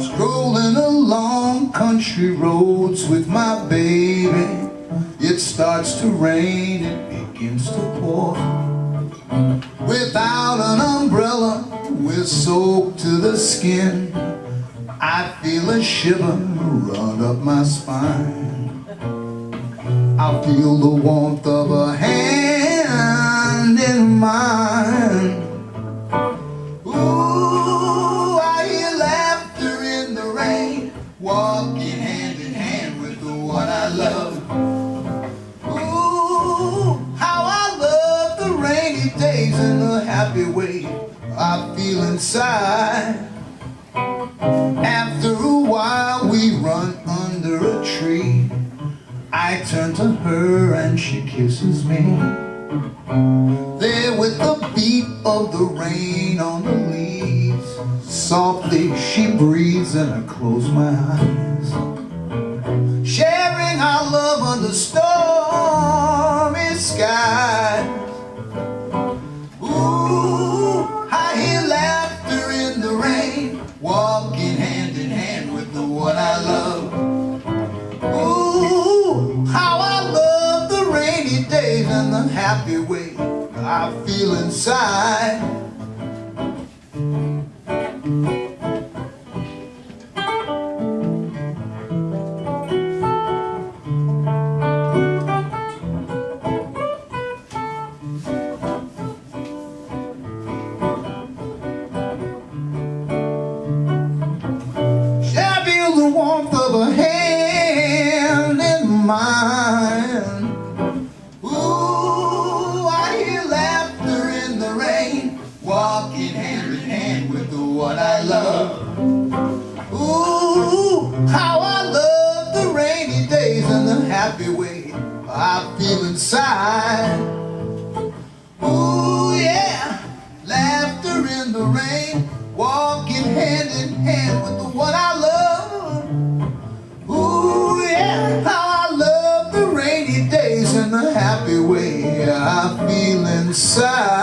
Strolling along country roads with my baby, it starts to rain, it begins to pour. Without an umbrella, we're soaked to the skin. I feel a shiver run up my spine. I feel the warmth of a hand in mine. Ooh, I hear laughter in the rain, walking hand in hand with the one I love. Ooh, how I love the rainy days and the happy way I feel inside. After a while we run under a tree. I turn to her and she kisses me. There with the beat of the rain on the leaves, softly she breathes and I close my eyes. Sharing our love under stormy skies. Ooh, I hear laughter in the rain, walking hand in hand with the one I love. Ooh, how I love the rainy days and the happy way I feel inside. The warmth of a hand in mine. Ooh, I hear laughter in the rain, walking hand in hand with the one I love. Ooh, how I love the rainy days and the happy way I feel inside. Ooh, yeah, laughter in the rain, walking hand in hand with the one I love. Ooh, yeah, how I love the rainy days and the happy way I feel inside.